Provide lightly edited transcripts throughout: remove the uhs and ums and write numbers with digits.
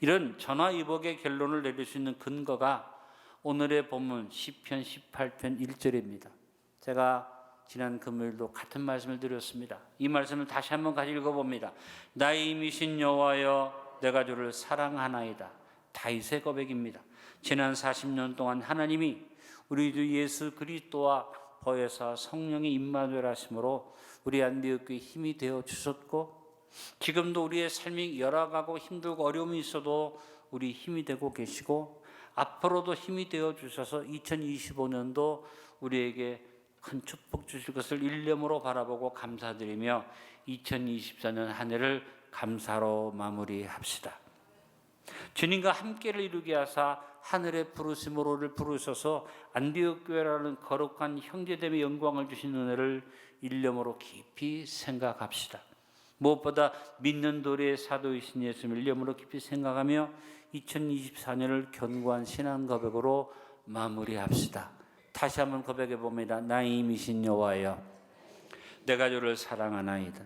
이런 전화위복의 결론을 내릴 수 있는 근거가 오늘의 본문 시편 18편 1절입니다. 제가 지난 금요일도 같은 말씀을 드렸습니다. 이 말씀을 다시 한번 같이 읽어봅니다. 나의 이미신 여호와여 내가 주를 사랑하나이다. 다윗의 고백입니다. 지난 40년 동안 하나님이 우리 주 예수 그리스도와 보혜사 성령의 임마누엘 하심으로 우리 안디옥교회 힘이 되어 주셨고, 지금도 우리의 삶이 열악하고 힘들고 어려움이 있어도 우리 힘이 되고 계시고, 앞으로도 힘이 되어 주셔서 2025년도 우리에게 큰 축복 주실 것을 일념으로 바라보고 감사드리며 2024년 한 해를 감사로 마무리합시다. 주님과 함께를 이루게 하사 하늘의 부르심으로를 부르셔서 안디옥 교회라는 거룩한 형제됨의 영광을 주신 은혜를 일념으로 깊이 생각합시다. 무엇보다 믿는 도리의 사도이신 예수님을 일념으로 깊이 생각하며 2024년을 견고한 신앙 고백으로 마무리합시다. 다시 한번 고백해 봅니다. 나의 이미신 여호와여 내가 주를 사랑하나이다.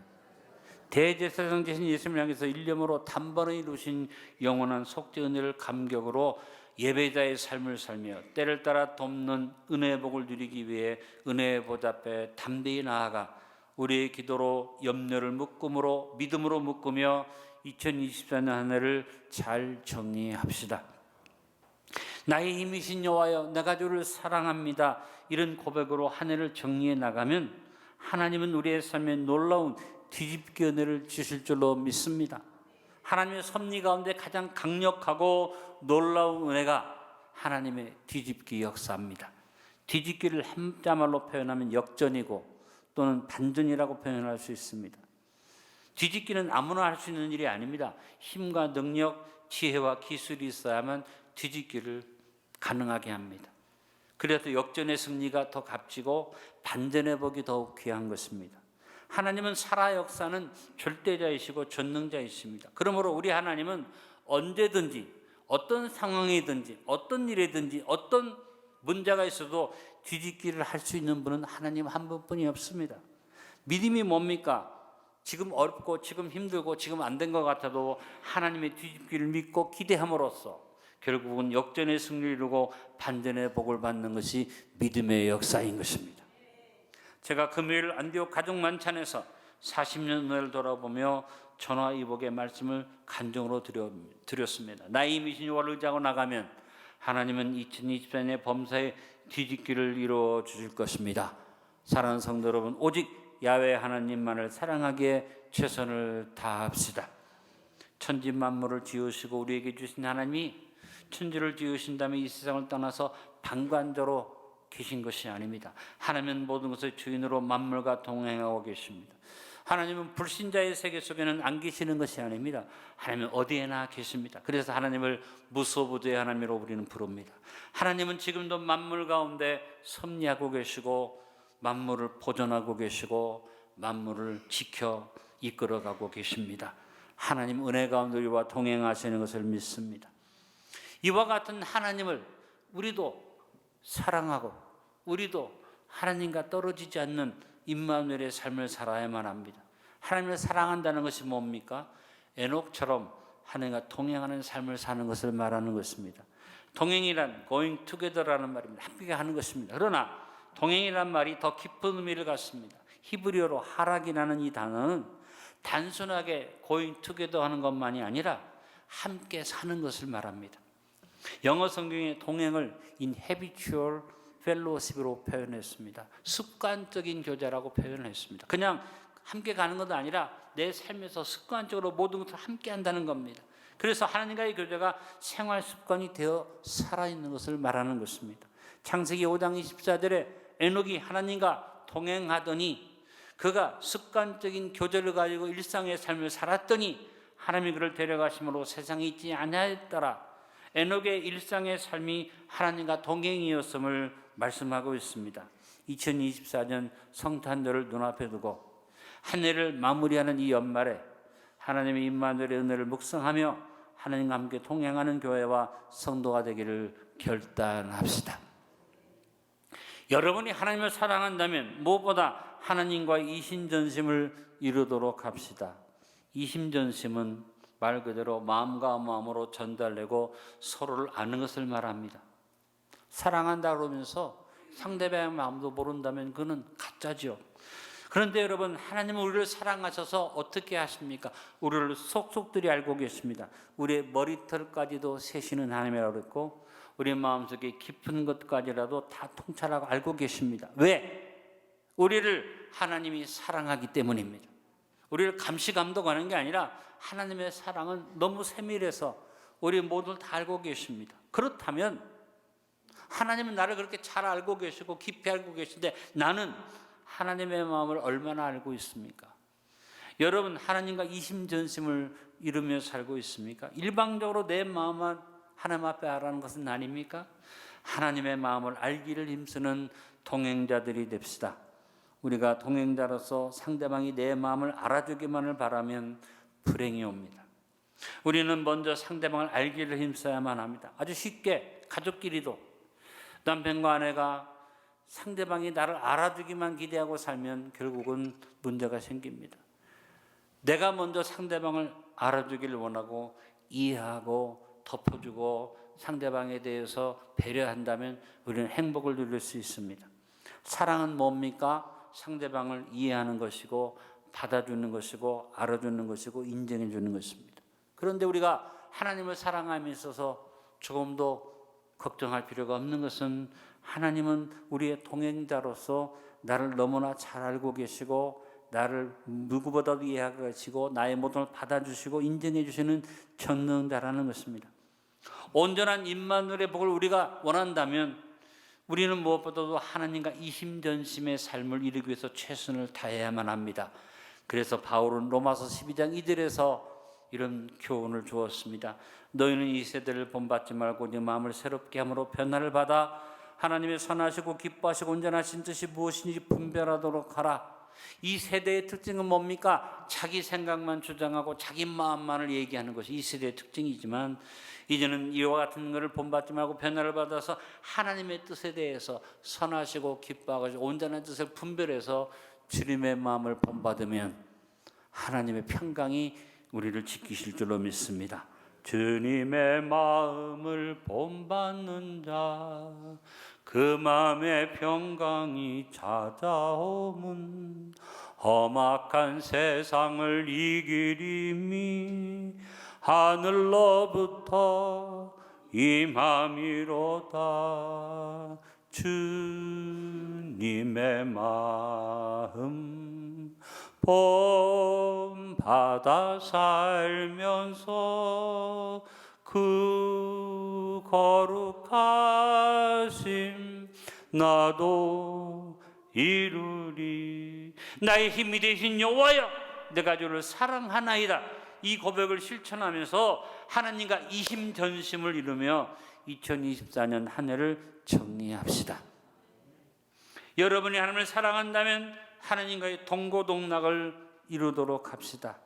대제사장 되신 예수님을 향해서 일념으로 단번에 이루신 영원한 속죄 은혜를 감격으로 예배자의 삶을 살며 때를 따라 돕는 은혜의 복을 누리기 위해 은혜의 보좌 앞에 담대히 나아가 우리의 기도로 염려를 묶음으로 믿음으로 묶으며 2024년 한 해를 잘 정리합시다. 나의 힘이신 여호와여 내가 주를 사랑합니다. 이런 고백으로 한 해를 정리해 나가면 하나님은 우리의 삶에 놀라운 뒤집기 은혜를 주실 줄로 믿습니다. 하나님의 섭리 가운데 가장 강력하고 놀라운 은혜가 하나님의 뒤집기 역사입니다. 뒤집기를 한자말로 표현하면 역전이고 또는 반전이라고 표현할 수 있습니다. 뒤집기는 아무나 할 수 있는 일이 아닙니다. 힘과 능력, 지혜와 기술이 있어야만 뒤집기를 가능하게 합니다. 그래서 역전의 승리가 더 값지고 반전의 복이 더욱 귀한 것입니다. 하나님은 살아 역사는 절대자이시고 전능자이십니다. 그러므로 우리 하나님은 언제든지 어떤 상황이든지 어떤 일이든지 어떤 문제가 있어도 뒤집기를 할 수 있는 분은 하나님 한 분뿐이 없습니다. 믿음이 뭡니까? 지금 어렵고 지금 힘들고 지금 안 된 것 같아도 하나님의 뒤집기를 믿고 기대함으로써 결국은 역전의 승리를 이루고 반전의 복을 받는 것이 믿음의 역사인 것입니다. 제가 금요일 안디옥 가족 만찬에서 40년 은혜를 돌아보며 전화위복의 말씀을 간증으로 드렸습니다. 나의 이미신 여호와를 의지하고 나가면 하나님은 2024년의 범사의 뒤집기를 이루어 주실 것입니다. 사랑하는 성도 여러분, 오직 야훼 하나님만을 사랑하기에 최선을 다합시다. 천지 만물을 지으시고 우리에게 주신 하나님이 천지를 지으신 다음에 이 세상을 떠나서 방관자로 계신 것이 아닙니다. 하나님은 모든 것의 주인으로 만물과 동행하고 계십니다. 하나님은 불신자의 세계 속에는 안 계시는 것이 아닙니다. 하나님은 어디에나 계십니다. 그래서 하나님을 무소부재의 하나님으로 우리는 부릅니다. 하나님은 지금도 만물 가운데 섭리하고 계시고 만물을 보존하고 계시고 만물을 지켜 이끌어가고 계십니다. 하나님 은혜 가운데 우리와 동행하시는 것을 믿습니다. 이와 같은 하나님을 우리도 사랑하고 우리도 하나님과 떨어지지 않는 임마누엘의 삶을 살아야만 합니다. 하나님을 사랑한다는 것이 뭡니까? 에녹처럼 하나님과 동행하는 삶을 사는 것을 말하는 것입니다. 동행이란 going together라는 말입니다. 함께 하는 것입니다. 그러나 동행이란 말이 더 깊은 의미를 갖습니다. 히브리어로 하락이라는 이 단어는 단순하게 going together 하는 것만이 아니라 함께 사는 것을 말합니다. 영어 성경의 동행을 in habitual fellowship으로 표현했습니다. 습관적인 교제라고 표현했습니다. 그냥 함께 가는 것도 아니라 내 삶에서 습관적으로 모든 것을 함께 한다는 겁니다. 그래서 하나님과의 교제가 생활 습관이 되어 살아있는 것을 말하는 것입니다. 창세기 5장 24절에 에녹이 하나님과 동행하더니 그가 습관적인 교제를 가지고 일상의 삶을 살았더니 하나님이 그를 데려가심으로 세상에 있지 아니하였더라. 에녹의 일상의 삶이 하나님과 동행이었음을 말씀하고 있습니다. 2024년 성탄절을 눈앞에 두고 한 해를 마무리하는 이 연말에 하나님의 임마누엘의 은혜를 묵상하며 하나님과 함께 동행하는 교회와 성도가 되기를 결단합시다. 여러분이 하나님을 사랑한다면 무엇보다 하나님과의 이심전심을 이루도록 합시다. 이심전심은 말 그대로 마음과 마음으로 전달되고 서로를 아는 것을 말합니다. 사랑한다 그러면서 상대방의 마음도 모른다면 그는 가짜죠. 그런데 여러분, 하나님은 우리를 사랑하셔서 어떻게 하십니까? 우리를 속속들이 알고 계십니다. 우리의 머리털까지도 세시는 하나님이라고 그랬고, 우리 마음속에 깊은 것까지라도 다 통찰하고 알고 계십니다. 왜? 우리를 하나님이 사랑하기 때문입니다. 우리를 감시감독하는 게 아니라 하나님의 사랑은 너무 세밀해서 우리 모두를 다 알고 계십니다. 그렇다면 하나님은 나를 그렇게 잘 알고 계시고 깊이 알고 계신데 나는 하나님의 마음을 얼마나 알고 있습니까? 여러분, 하나님과 이심전심을 이루며 살고 있습니까? 일방적으로 내 마음만 하나님 앞에 알아는 것은 아닙니까? 하나님의 마음을 알기를 힘쓰는 동행자들이 됩시다. 우리가 동행자로서 상대방이 내 마음을 알아주기만을 바라면 불행이 옵니다. 우리는 먼저 상대방을 알기를 힘써야만 합니다. 아주 쉽게 가족끼리도 남편과 아내가 상대방이 나를 알아주기만 기대하고 살면 결국은 문제가 생깁니다. 내가 먼저 상대방을 알아주기를 원하고 이해하고 덮어주고 상대방에 대해서 배려한다면 우리는 행복을 누릴 수 있습니다. 사랑은 뭡니까? 상대방을 이해하는 것이고 받아주는 것이고 알아주는 것이고 인정해 주는 것입니다. 그런데 우리가 하나님을 사랑함에 있어서 조금도 걱정할 필요가 없는 것은 하나님은 우리의 동행자로서 나를 너무나 잘 알고 계시고 나를 누구보다도 이해하고 계시고 나의 모든 걸 받아주시고 인정해 주시는 전능자라는 것입니다. 온전한 임마누엘의 복을 우리가 원한다면 우리는 무엇보다도 하나님과 이심전심의 삶을 이루기 위해서 최선을 다해야만 합니다. 그래서 바울은 로마서 12장 2절에서 이런 교훈을 주었습니다. 너희는 이 세대를 본받지 말고 네 마음을 새롭게 함으로 변화를 받아 하나님의 선하시고 기뻐하시고 온전하신 뜻이 무엇인지 분별하도록 하라. 이 세대의 특징은 뭡니까? 자기 생각만 주장하고 자기 마음만을 얘기하는 것이 이 세대의 특징이지만 이제는 이와 같은 것을 본받지 말고 변화를 받아서 하나님의 뜻에 대해서 선하시고 기뻐하고 온전한 뜻을 분별해서 주님의 마음을 본받으면 하나님의 평강이 우리를 지키실 줄로 믿습니다. 주님의 마음을 본받는 자 그 마음의 평강이 찾아오면 험악한 세상을 이기림이 하늘로부터 임함이로다. 주님의 마음 본받아 살면서 그 거룩하심 나도 이루리. 나의 힘이 되신 여호와여 내가 주를 사랑하나이다. 이 고백을 실천하면서 하나님과 이심전심을 이루며 2024년 한 해를 정리합시다. 여러분이 하나님을 사랑한다면 하나님과의 동고동락을 이루도록 합시다.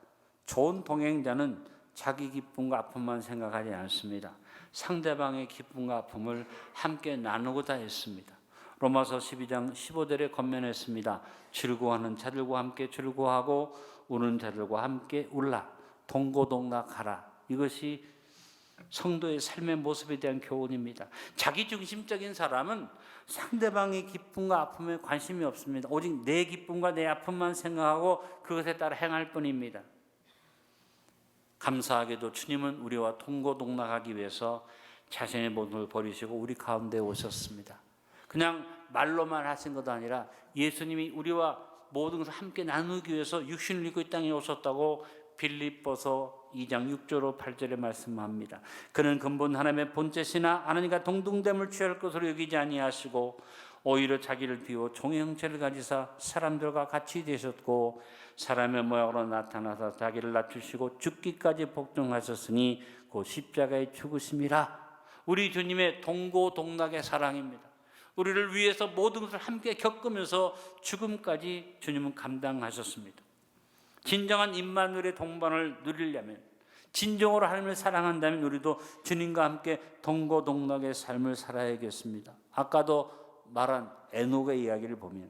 좋은 동행자는 자기 기쁨과 아픔만 생각하지 않습니다. 상대방의 기쁨과 아픔을 함께 나누고자 했습니다. 로마서 12장 15절에 권면했습니다. 즐거워하는 자들과 함께 즐거워하고 우는 자들과 함께 울라. 동고동락하라. 이것이 성도의 삶의 모습에 대한 교훈입니다. 자기중심적인 사람은 상대방의 기쁨과 아픔에 관심이 없습니다. 오직 내 기쁨과 내 아픔만 생각하고 그것에 따라 행할 뿐입니다. 감사하게도 주님은 우리와 동고동락하기 위해서 자신의 모든 걸 버리시고 우리 가운데 오셨습니다. 그냥 말로만 하신 것도 아니라 예수님이 우리와 모든 것을 함께 나누기 위해서 육신을 입고 이 땅에 오셨다고 빌립보서 2장 6절로 8절에 말씀합니다. 그는 근본 하나님의 본체시나 하나님과 동등됨을 취할 것으로 여기지 아니하시고 오히려 자기를 비워 종의 형체를 가지사 사람들과 같이 되셨고 사람의 모양으로 나타나서 자기를 낮추시고 죽기까지 복종하셨으니 곧 십자가의 죽으심이라. 우리 주님의 동고동락의 사랑입니다. 우리를 위해서 모든 것을 함께 겪으면서 죽음까지 주님은 감당하셨습니다. 진정한 임마누엘의 동반을 누리려면, 진정으로 하나님을 사랑한다면 우리도 주님과 함께 동고동락의 삶을 살아야겠습니다. 아까도 말한 에녹의 이야기를 보면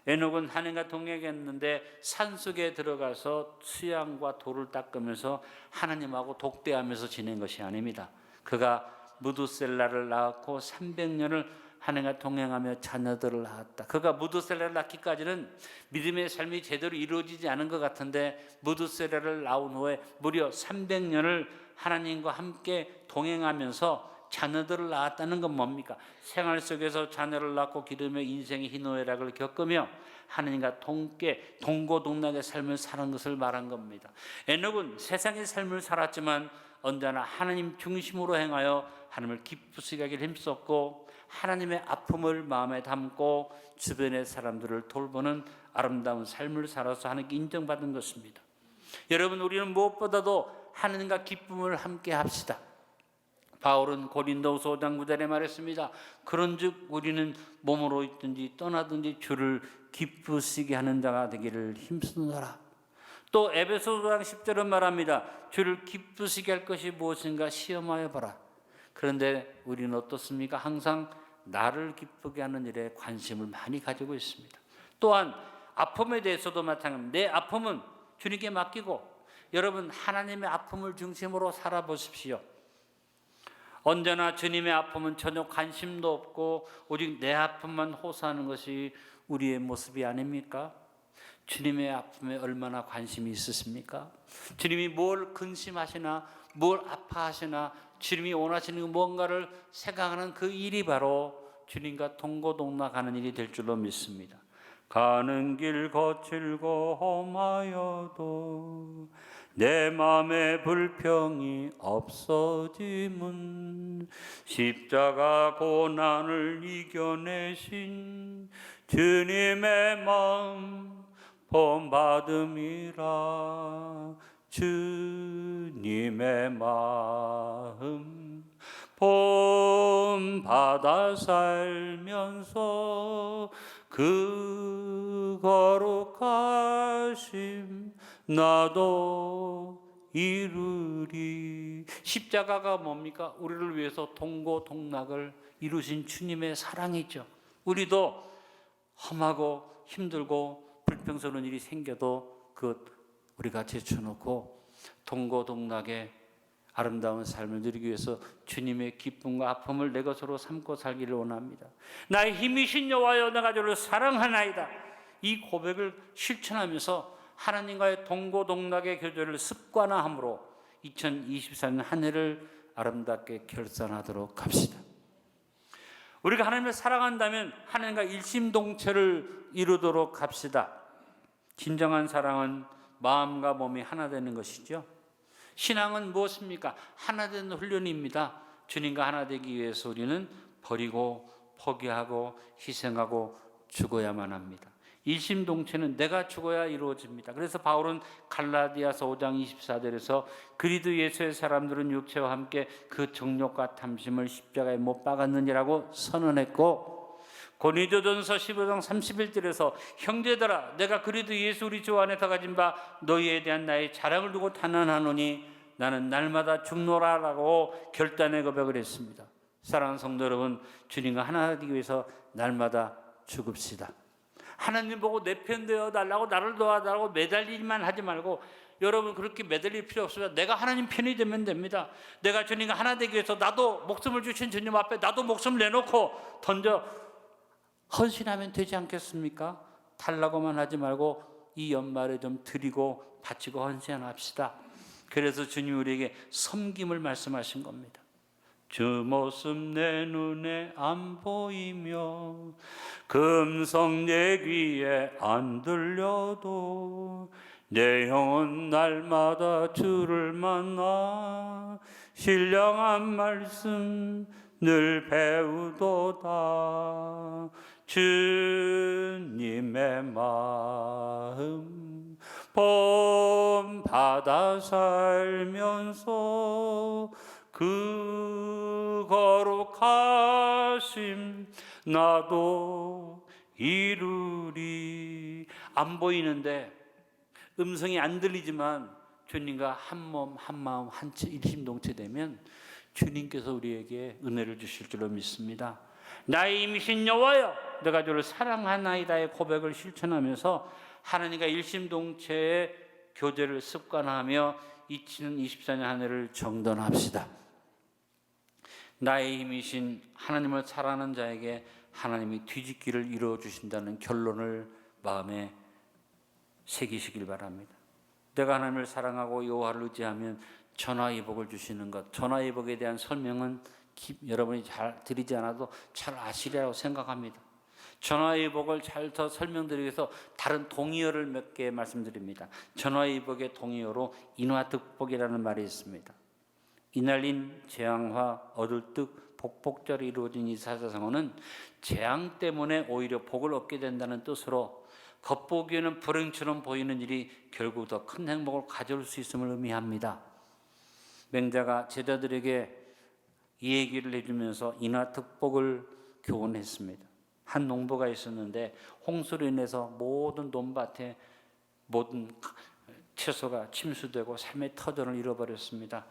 에녹은 하나님과 동행했는데 산속에 들어가서 수양과 돌을 닦으면서 하나님하고 독대하면서 지낸 것이 아닙니다. 그가 무두셀라를 낳았고 300년을 하나님과 동행하며 자녀들을 낳았다. 그가 무두셀라를 낳기까지는 믿음의 삶이 제대로 이루어지지 않은 것 같은데 무두셀라를 낳은 후에 무려 300년을 하나님과 함께 동행하면서 자녀들을 낳았다는 건 뭡니까? 생활 속에서 자녀를 낳고 기르며 인생의 희노애락을 겪으며 하나님과 동께 동고동락의 삶을 사는 것을 말한 겁니다. 에녹은 세상의 삶을 살았지만 언제나 하나님 중심으로 행하여 하나님을 기쁘시게 하기를 힘썼고 하나님의 아픔을 마음에 담고 주변의 사람들을 돌보는 아름다운 삶을 살아서 하나님께 인정받은 것입니다. 여러분, 우리는 무엇보다도 하나님과 기쁨을 함께 합시다. 바울은 고린도후서 5장 9절에 말했습니다. 그런즉 우리는 몸으로 있든지 떠나든지 주를 기쁘시게 하는 자가 되기를 힘쓰노라. 또 에베소서 5장 10절은 말합니다. 주를 기쁘시게 할 것이 무엇인가 시험하여 보라. 그런데 우리는 어떻습니까? 항상 나를 기쁘게 하는 일에 관심을 많이 가지고 있습니다. 또한 아픔에 대해서도 마찬가지입니다. 내 아픔은 주님께 맡기고 여러분 하나님의 아픔을 중심으로 살아보십시오. 언제나 주님의 아픔은 전혀 관심도 없고 오직 내 아픔만 호소하는 것이 우리의 모습이 아닙니까? 주님의 아픔에 얼마나 관심이 있으십니까? 주님이 뭘 근심하시나 뭘 아파하시나 주님이 원하시는 뭔가를 생각하는 그 일이 바로 주님과 동고동락하는 일이 될 줄로 믿습니다. 가는 길 거칠고 험하여도 내 맘에 불평이 없어짐은 십자가 고난을 이겨내신 주님의 마음 본받음이라. 주님의 마음 본받아 살면서 그 거룩하심 나도 이루리. 십자가가 뭡니까? 우리를 위해서 동고동락을 이루신 주님의 사랑이죠. 우리도 험하고 힘들고 불평스러운 일이 생겨도 그것 우리가 제쳐놓고 동고동락의 아름다운 삶을 누리기 위해서 주님의 기쁨과 아픔을 내 것으로 삼고 살기를 원합니다. 나의 힘이신 여호와여 내가 주를 사랑하나이다. 이 고백을 실천하면서 하나님과의 동고동락의 교제를 습관화함으로 2024년 한 해를 아름답게 결산하도록 합시다. 우리가 하나님을 사랑한다면 하나님과 일심동체를 이루도록 합시다. 진정한 사랑은 마음과 몸이 하나 되는 것이죠. 신앙은 무엇입니까? 하나 되는 훈련입니다. 주님과 하나 되기 위해서 우리는 버리고 포기하고 희생하고 죽어야만 합니다. 일심동체는 내가 죽어야 이루어집니다. 그래서 바울은 갈라디아서 5장 24절에서 그리스도 예수의 사람들은 육체와 함께 그 정욕과 탐심을 십자가에 못 박았느니라고 선언했고, 고린도전서 15장 31절에서 형제들아 내가 그리스도 예수 우리 주 안에서 가진 바 너희에 대한 나의 자랑을 두고 탄원하노니 나는 날마다 죽노라라고 결단의 고백을 했습니다. 사랑하는 성도 여러분, 주님과 하나 되기 위해서 날마다 죽읍시다. 하나님 보고 내 편 되어 달라고 나를 도와달라고 매달리기만 하지 말고, 여러분 그렇게 매달릴 필요 없습니다. 내가 하나님 편이 되면 됩니다. 내가 주님과 하나 되기 위해서 나도 목숨을 주신 주님 앞에 나도 목숨을 내놓고 던져 헌신하면 되지 않겠습니까? 달라고만 하지 말고 이 연말에 좀 드리고 바치고 헌신합시다. 그래서 주님 우리에게 섬김을 말씀하신 겁니다. 주 모습 내 눈에 안 보이며 금성 내 귀에 안 들려도 내 영혼 날마다 주를 만나 신령한 말씀 늘 배우도다. 주님의 마음 본받아 살면서 그 거룩하심 나도 이루리. 안 보이는데 음성이 안 들리지만 주님과 한 몸 한 마음 한 일심동체 되면 주님께서 우리에게 은혜를 주실 줄로 믿습니다. 나의 힘이신 여호와여 내가 주를 사랑하나이다의 고백을 실천하면서 하나님과 일심동체의 교제를 습관하며 2024년 한 해를 정돈합시다. 나의 힘이신 하나님을 사랑하는 자에게 하나님이 뒤집기를 이루어 주신다는 결론을 마음에 새기시길 바랍니다. 내가 하나님을 사랑하고 여호와를 의지하면 전화위복을 주시는 것, 전화위복에 대한 설명은 여러분이 잘 드리지 않아도 잘 아시리라고 생각합니다. 전화위복을 잘 더 설명드리기 위해서 다른 동의어를 몇 개 말씀드립니다. 전화위복의 동의어로 인화득복이라는 말이 있습니다. 이날린 재앙화 얻을 듯 복복절이 이루어진 이 사자성어는 재앙 때문에 오히려 복을 얻게 된다는 뜻으로 겉보기에는 불행처럼 보이는 일이 결국 더 큰 행복을 가져올 수 있음을 의미합니다. 맹자가 제자들에게 이 얘기를 해주면서 인화득복을 교훈했습니다. 한 농부가 있었는데 홍수로 인해서 모든 논밭에 모든 채소가 침수되고 삶의 터전을 잃어버렸습니다.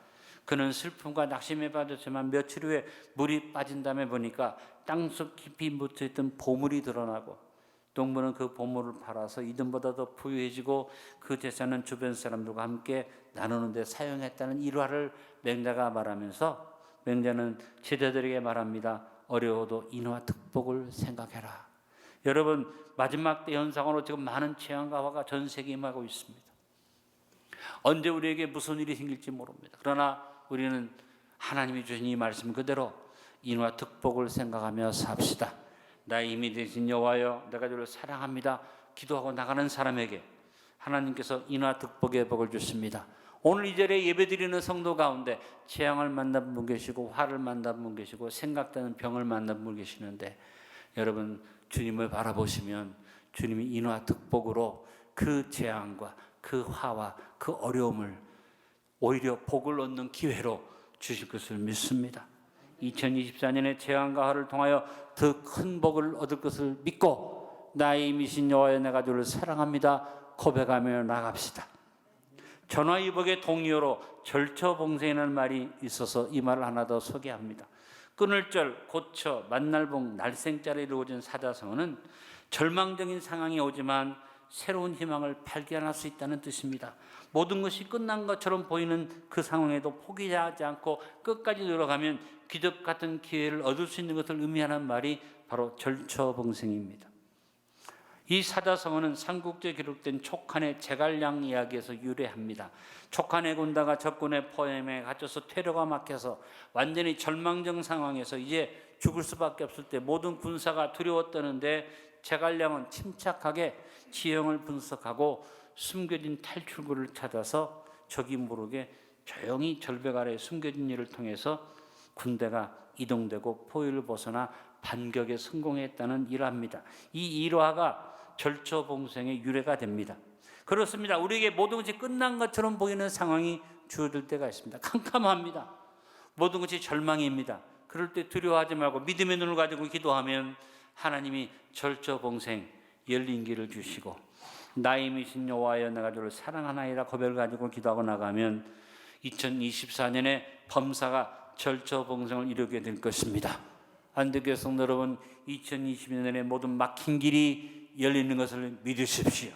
그는 슬픔과 낙심에 빠졌지만 며칠 후에 물이 빠진 다음에 보니까 땅속 깊이 묻혀있던 보물이 드러나고 농부는 그 보물을 팔아서 이전보다 더 부유해지고 그 재산은 주변 사람들과 함께 나누는 데 사용했다는 일화를 맹자가 말하면서 맹자는 제자들에게 말합니다. 어려워도 인화득복을 생각해라. 여러분, 마지막 때 현상으로 지금 많은 재앙과 화가 전 세계에 임하고 있습니다. 언제 우리에게 무슨 일이 생길지 모릅니다. 그러나 우리는 하나님이 주신 이 말씀 그대로 인화득복을 생각하며 삽시다. 나의 힘이 되신 여호와여 내가 주를 사랑합니다. 기도하고 나가는 사람에게 하나님께서 인화득복의 복을 주십니다. 오늘 이 자리에 예배드리는 성도 가운데 재앙을 만난 분 계시고 화를 만난 분 계시고 생각되는 병을 만난 분 계시는데 여러분 주님을 바라보시면 주님이 인화득복으로 그 재앙과 그 화와 그 어려움을 오히려 복을 얻는 기회로 주실 것을 믿습니다. 2024년의 재앙과 화를 통하여 더 큰 복을 얻을 것을 믿고 나의 힘이신 여호와여 내가 주를 사랑합니다 고백하며 나갑시다. 전화위복의 동의어로 절처봉생이라는 말이 있어서 이 말을 하나 더 소개합니다. 끊을절, 고처, 만날봉, 날생자로 이루어진 사자성어는 절망적인 상황이 오지만 새로운 희망을 발견할 수 있다는 뜻입니다. 모든 것이 끝난 것처럼 보이는 그 상황에도 포기하지 않고 끝까지 들어가면 기적 같은 기회를 얻을 수 있는 것을 의미하는 말이 바로 절처봉생입니다. 이 사자성어는 삼국지에 기록된 촉한의 제갈량 이야기에서 유래합니다. 촉한의 군다가 적군의 포엠에 갇혀서 퇴로가 막혀서 완전히 절망적 상황에서 이제 죽을 수밖에 없을 때 모든 군사가 두려웠다는데 제갈량은 침착하게 지형을 분석하고 숨겨진 탈출구를 찾아서 적이 모르게 조용히 절벽 아래에 숨겨진 일을 통해서 군대가 이동되고 포위를 벗어나 반격에 성공했다는 일화입니다. 이 일화가 절처봉생의 유래가 됩니다. 그렇습니다. 우리에게 모든 것이 끝난 것처럼 보이는 상황이 주어질 때가 있습니다. 캄캄합니다. 모든 것이 절망입니다. 그럴 때 두려워하지 말고 믿음의 눈을 가지고 기도하면 하나님이 절처봉생 열린 길을 주시고 나의 힘이신 여호와여 내가 주를 사랑하나이다 고백을 가지고 기도하고 나가면 2024년에 범사가 절처봉생을 이루게 될 것입니다. 안드교회 성도 여러분, 2020년에 모든 막힌 길이 열리는 것을 믿으십시오.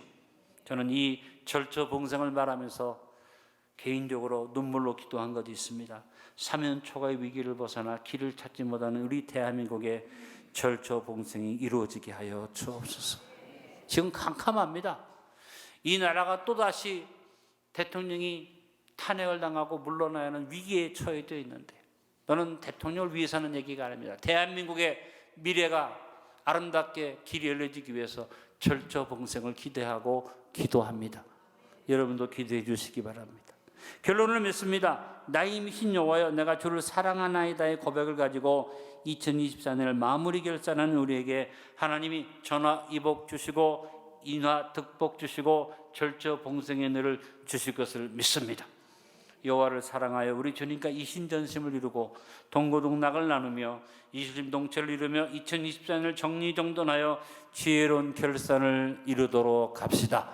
저는 이 절처봉생을 말하면서 개인적으로 눈물로 기도한 것이 있습니다. 사면 초가의 위기를 벗어나 길을 찾지 못하는 우리 대한민국의 절처봉생이 이루어지게 하여 주옵소서. 지금 캄캄합니다. 이 나라가 또다시 대통령이 탄핵을 당하고 물러나야 하는 위기에 처해져 있는데 저는 대통령을 위해서 하는 얘기가 아닙니다. 대한민국의 미래가 아름답게 길이 열려지기 위해서 절처봉생을 기대하고 기도합니다. 여러분도 기도해 주시기 바랍니다. 결론을 맺습니다. 나의 힘이신 여호와여 내가 주를 사랑하나이다의 고백을 가지고 2024년을 마무리 결산하는 우리에게 하나님이 전화위복 주시고 인화득복 주시고 절처봉생의 늘을 주실 것을 믿습니다. 여호와를 사랑하여 우리 주님과 이신전심을 이루고 동고동락을 나누며 이심동체를 이루며 2024년을 정리정돈하여 지혜로운 결산을 이루도록 합시다.